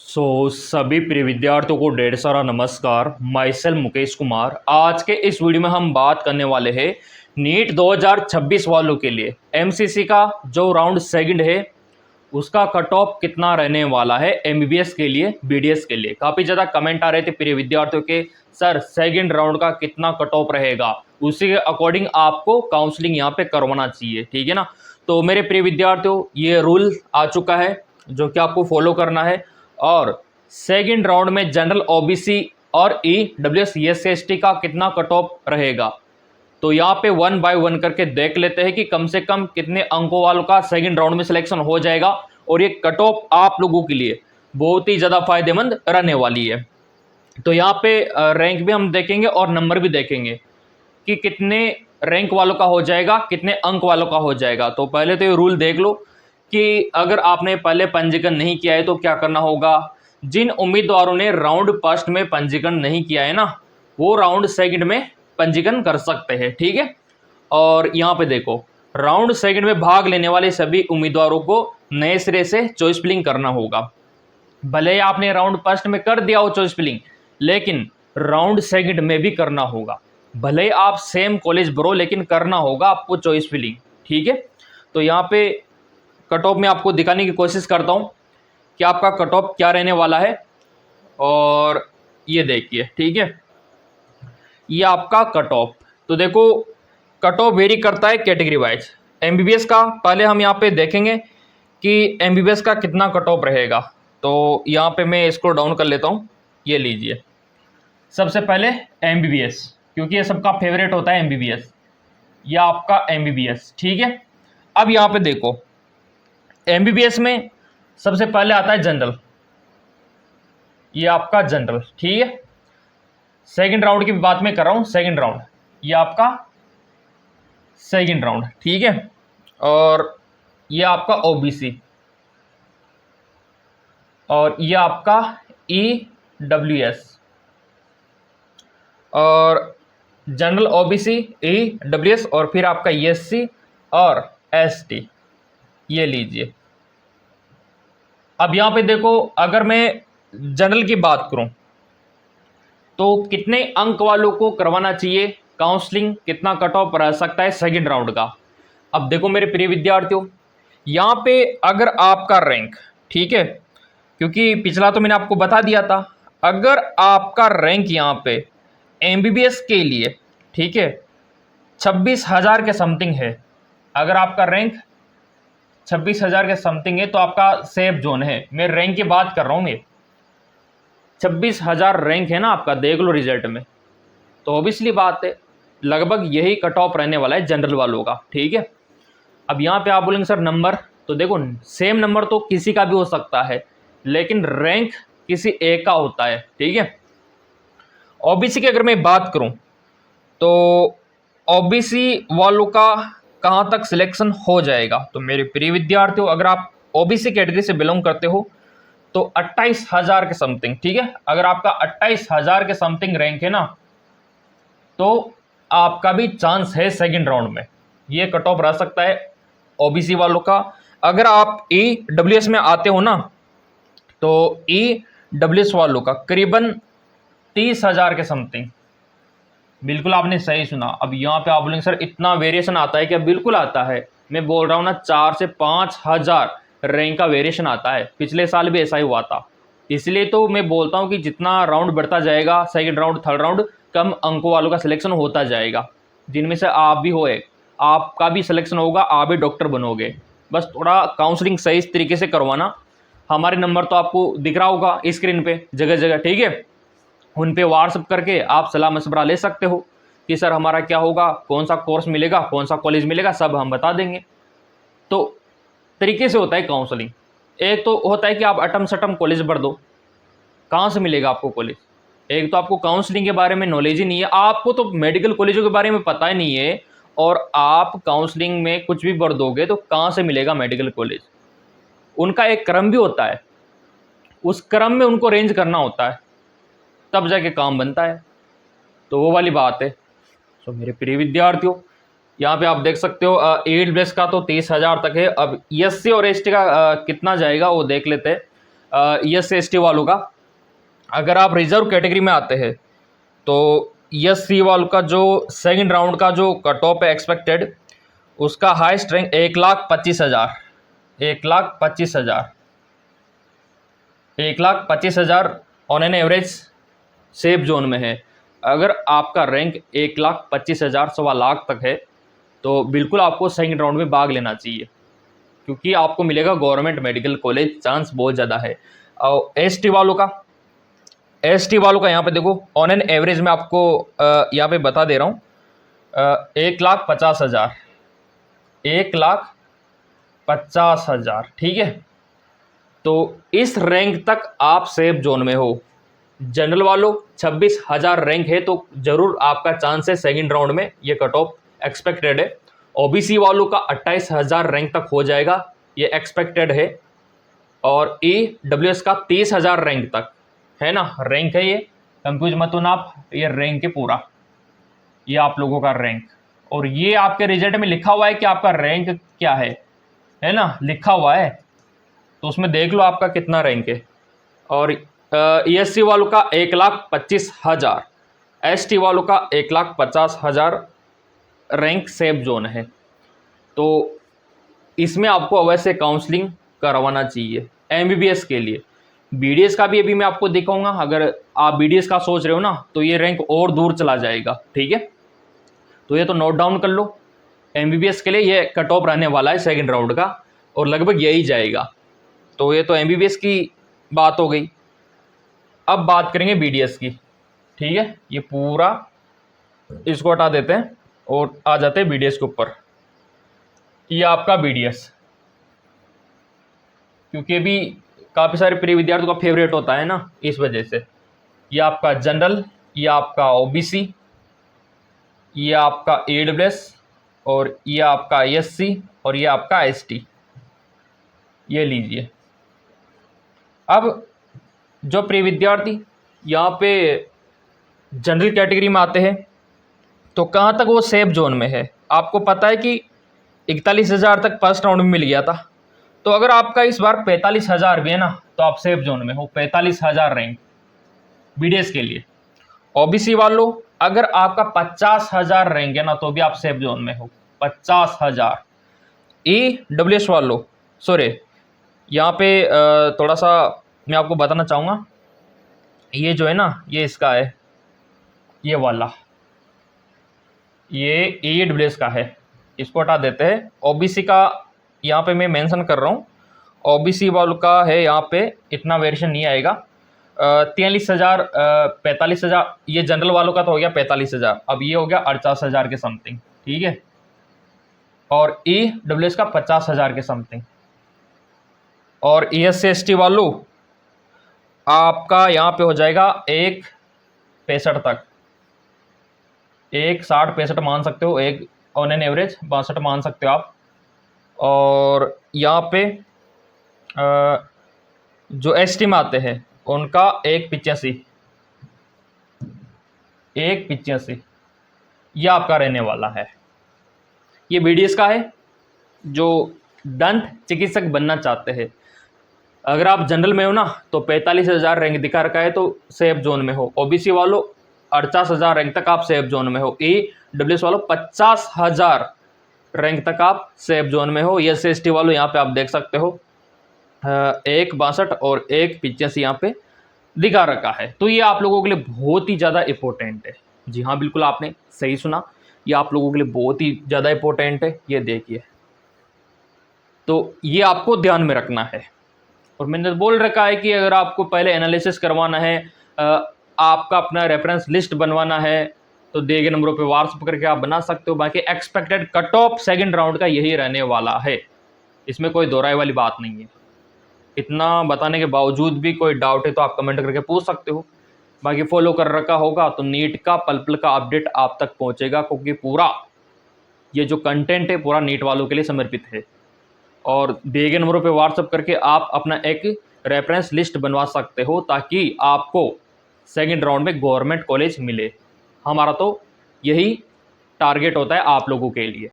सभी प्रिय विद्यार्थियों को ढेर सारा नमस्कार। My self Mukesh Kumar. आज के इस वीडियो में हम बात करने वाले हैं नीट 2026 वालों के लिए एमसीसी का जो राउंड सेकंड है उसका कट ऑफ कितना रहने वाला है एमबीबीएस के लिए, बीडीएस के लिए। काफ़ी ज़्यादा कमेंट आ रहे थे प्रिय विद्यार्थियों के, सर सेकंड राउंड का कितना कट ऑफ रहेगा, उसी के अकॉर्डिंग आपको काउंसलिंग यहाँ पे करवाना चाहिए, ठीक है ना। तो मेरे प्रिय विद्यार्थियों, ये रूल आ चुका है जो कि आपको फॉलो करना है। और सेकंड राउंड में जनरल ओबीसी और ईडब्ल्यूएस एससी एसटी का कितना कट ऑफ रहेगा, तो यहाँ पे 1 बाय 1 करके देख लेते हैं कि कम से कम कितने अंकों वालों का सेकंड राउंड में सिलेक्शन हो जाएगा। और ये कट ऑफ आप लोगों के लिए बहुत ही ज़्यादा फायदेमंद रहने वाली है। तो यहाँ पे रैंक भी हम देखेंगे और नंबर भी देखेंगे कि कितने रैंक वालों का हो जाएगा, कितने अंक वालों का हो जाएगा। तो पहले तो ये रूल देख लो कि अगर आपने पहले पंजीकरण नहीं किया है तो क्या करना होगा। जिन उम्मीदवारों ने राउंड फर्स्ट में पंजीकरण नहीं किया है ना, वो राउंड सेकंड में पंजीकरण कर सकते हैं, ठीक है। और यहाँ पे देखो, राउंड सेकंड में भाग लेने वाले सभी उम्मीदवारों को नए सिरे से चॉइस फिलिंग करना होगा। भले ही आपने राउंड फर्स्ट में कर दिया हो चॉइस फिलिंग, लेकिन राउंड सेकंड में भी करना होगा। भले ही आप सेम कॉलेज भरो, लेकिन करना होगा आपको चॉइस फिलिंग, ठीक है। तो यहाँ पे कट ऑफ में आपको दिखाने की कोशिश करता हूँ कि आपका कट ऑफ क्या रहने वाला है। और ये देखिए, ठीक है, ये आपका कट ऑफ। तो देखो, कट ऑफ वेरी करता है कैटेगरी वाइज। एमबीबीएस का पहले हम यहाँ पे देखेंगे कि एमबीबीएस का कितना कट ऑफ रहेगा। तो यहाँ पे मैं इसको डाउन कर लेता हूँ, ये लीजिए। सबसे पहले एमबीबीएस, क्योंकि ये सबका फेवरेट होता है एमबीबीएस, ये आपका एमबीबीएस, ठीक है। अब यहाँ पे देखो, एमबीबीएस में सबसे पहले आता है जनरल, ये आपका जनरल, ठीक है। सेकंड राउंड की बात मैं कर रहा हूँ, सेकंड राउंड, ये आपका सेकंड राउंड, ठीक है। और ये आपका ओबीसी, और ये आपका ईडब्ल्यूएस, और जनरल ओबीसी, ईडब्ल्यूएस, और फिर आपका एससी और एसटी, ये लीजिए। अब यहाँ पे देखो, अगर मैं जनरल की बात करूं तो कितने अंक वालों को करवाना चाहिए काउंसलिंग, कितना कट ऑफ रह सकता है सेकंड राउंड का। अब देखो मेरे प्रिय विद्यार्थियों, यहाँ पे अगर आपका रैंक, ठीक है, क्योंकि पिछला तो मैंने आपको बता दिया था, अगर आपका रैंक यहाँ पे एमबीबीएस के लिए, ठीक है, 26,000 के समथिंग है, अगर आपका रैंक 26,000 के समथिंग है तो आपका सेफ जोन है। मैं रैंक की बात कर रहा हूँ, मैं 26,000 रैंक है ना आपका, देख लो रिजल्ट में। तो ऑब्वियसली बात है, लगभग यही कट ऑफ रहने वाला है जनरल वालों का, ठीक है। अब यहाँ पे आप बोलेंगे सर नंबर, तो देखो सेम नंबर तो किसी का भी हो सकता है, लेकिन रैंक किसी एक का होता है, ठीक है। ओबीसी की अगर मैं बात करूं तो ओबीसी वालों का कहाँ तक सिलेक्शन हो जाएगा, तो मेरे प्रिय विद्यार्थियों, अगर आप ओबीसी कैटेगरी से बिलोंग करते हो तो 28,000 के समथिंग, ठीक है। अगर आपका 28,000 के समथिंग रैंक है ना, तो आपका भी चांस है सेकंड राउंड में, ये कट ऑफ रह सकता है ओबीसी वालों का। अगर आप ईडब्ल्यूएस में आते हो ना, तो ईडब्ल्यूएस वालों का करीबन 30,000 के समथिंग, बिल्कुल आपने सही सुना। अब यहाँ पे आप बोलेंगे सर इतना वेरिएशन आता है क्या? बिल्कुल आता है। मैं बोल रहा हूँ ना, 4 से 5,000 रैंक का वेरिएशन आता है। पिछले साल भी ऐसा ही हुआ था। इसलिए तो मैं बोलता हूँ कि जितना राउंड बढ़ता जाएगा, सेकंड राउंड, थर्ड राउंड, कम अंकों वालों का सिलेक्शन होता जाएगा, जिनमें से आप भी हो, आपका भी सिलेक्शन होगा, आप भी डॉक्टर बनोगे। बस थोड़ा काउंसलिंग सही तरीके से करवाना। हमारे नंबर तो आपको दिख रहा होगा स्क्रीन पे जगह जगह, ठीक है। उन पे व्हाट्सअप करके आप सलाह मशवरा ले सकते हो कि सर हमारा क्या होगा, कौन सा कोर्स मिलेगा, कौन सा कॉलेज मिलेगा, सब हम बता देंगे। तो तरीके से होता है काउंसलिंग। एक तो होता है कि आप अटम सटम कॉलेज भर दो, कहाँ से मिलेगा आपको कॉलेज। एक तो आपको काउंसलिंग के बारे में नॉलेज ही नहीं है, आपको तो मेडिकल कॉलेजों के बारे में पता ही नहीं है, और आप काउंसलिंग में कुछ भी भर दोगे तो कहाँ से मिलेगा मेडिकल कॉलेज। उनका एक क्रम भी होता है, उस क्रम में उनको अरेंज करना होता है, तब जाके काम बनता है। तो वो वाली बात है। सो मेरे प्रिय विद्यार्थियों, यहाँ पे आप देख सकते हो ईडब्ल्यूएस का तो 30,000 तक है। अब एससी और एसटी का कितना जाएगा वो देख लेते हैं। SC/ST वालों का। अगर आप रिजर्व कैटेगरी में आते हैं तो SC वालों का जो सेकंड राउंड का जो कट ऑफ है एक्सपेक्टेड, उसका highest rank 1,25,000, 1,25,000, 1,25,000 on an average safe zone में है। अगर आपका रैंक 1,25,000 सवा लाख तक है तो बिल्कुल आपको सेकंड राउंड में भाग लेना चाहिए, क्योंकि आपको मिलेगा गवर्नमेंट मेडिकल कॉलेज, चांस बहुत ज़्यादा है। और ST वालों का यहाँ पे देखो ऑन एन एवरेज में आपको यहाँ पे बता दे रहा हूँ 1,50,000, 1,50,000, ठीक है। तो इस रैंक तक आप सेफ जोन में हो। जनरल वालों 26,000 रैंक है तो जरूर आपका चांस है सेकंड राउंड में, ये कट ऑफ एक्सपेक्टेड है। OBC वालों का 28,000 रैंक तक हो जाएगा, ये एक्सपेक्टेड है। और EWS का 30,000 रैंक तक है ना, रैंक है ये, कंफ्यूज मत होना आप, ये रैंक है पूरा, ये आप लोगों का रैंक। और ये आपके रिजल्ट में लिखा हुआ है कि आपका रैंक क्या है ना, लिखा हुआ है, तो उसमें देख लो आपका कितना रैंक है। और ESC वालों का 1,25,000, ST वालों का 1,50,000 रैंक सेफ जोन है। तो इसमें आपको अवश्य काउंसलिंग करवाना चाहिए MBBS के लिए। BDS का भी अभी मैं आपको दिखाऊंगा, अगर आप BDS का सोच रहे हो ना तो ये रैंक और दूर चला जाएगा, ठीक है। तो ये तो नोट डाउन कर लो, MBBS के लिए ये कट ऑफ रहने वाला है सेकंड राउंड का, और लगभग यही जाएगा। तो ये तो MBBS की बात हो गई। अब बात करेंगे BDS की, ठीक है। ये पूरा इसको हटा देते हैं और आ जाते हैं BDS के ऊपर। ये आपका BDS, क्योंकि अभी काफ़ी सारे प्रिय विद्यार्थियों का फेवरेट होता है ना, इस वजह से। ये आपका जनरल, ये आपका OBC, ये आपका AWS, और ये आपका SC, और ये आपका ST। ये लीजिए। अब जो प्रिय विद्यार्थी यहाँ पे जनरल कैटेगरी में आते हैं तो कहाँ तक वो सेफ जोन में है, आपको पता है कि 41,000 तक फर्स्ट राउंड में मिल गया था। तो अगर आपका इस बार 45,000 भी है ना तो आप सेफ जोन में हो, 45,000 रैंक BDS के लिए। OBC वालों अगर आपका 50,000 रैंक है ना तो भी आप सेफ जोन में हो, 50,000। EWS वालों, सॉरी यहाँ पे थोड़ा सा मैं आपको बताना चाहूँगा, ये जो है ना ये इसका है, ये वाला, ये EWS का है, इसको हटा देते हैं। OBC का यहाँ पे मैं मेंशन कर रहा हूँ, OBC वालों का है यहाँ पे इतना वेरिएशन नहीं आएगा, 43,000, 45,000। ये जनरल वालों का तो हो गया 45,000, अब ये हो गया 48,000 के समथिंग, ठीक है। और EWS का 50,000 के समथिंग। और SC/ST वालों आपका यहाँ पे हो जाएगा 1,65 तक, 1,60-65 मान सकते हो, एक ऑन एन एवरेज 62 मान सकते हो आप। और यहाँ पे जो ST में आते हैं उनका 1,85, 1,85 ये आपका रहने वाला है। ये BDS का है जो दंत चिकित्सक बनना चाहते हैं। अगर आप जनरल में हो ना तो 45,000 रैंक दिखा रखा है तो सेफ जोन में हो। OBC वालों 48,000 रैंक तक आप सेफ जोन में हो। EWS वालों 50,000 रैंक तक आप सेफ जोन में हो। SC/ST वालों यहाँ पे आप देख सकते हो 1,62 और 1,85 यहाँ पे दिखा रखा है। तो ये आप लोगों के लिए बहुत ही ज़्यादा इंपॉर्टेंट है। जी हाँ, बिल्कुल आपने सही सुना, ये आप लोगों के लिए बहुत ही ज़्यादा इंपॉर्टेंट है। ये देखिए, तो ये आपको ध्यान में रखना है। और मैंने बोल रखा है कि अगर आपको पहले एनालिसिस करवाना है, आपका अपना रेफरेंस लिस्ट बनवाना है, तो दिए गए नंबरों पे व्हाट्सएप करके आप बना सकते हो। बाकी expected cut off second round का यही रहने वाला है, इसमें कोई दोहराई वाली बात नहीं है। इतना बताने के बावजूद भी कोई डाउट है तो आप कमेंट करके पूछ सकते हो। बाकी फॉलो कर रखा होगा तो नीट का पल पल का अपडेट आप तक पहुंचेगा, क्योंकि पूरा ये जो कंटेंट है पूरा नीट वालों के लिए समर्पित है। और दिए गए नंबरों पे व्हाट्सएप करके आप अपना एक रेफरेंस लिस्ट बनवा सकते हो ताकि आपको सेकंड राउंड में गवर्नमेंट कॉलेज मिले। हमारा तो यही टारगेट होता है आप लोगों के लिए।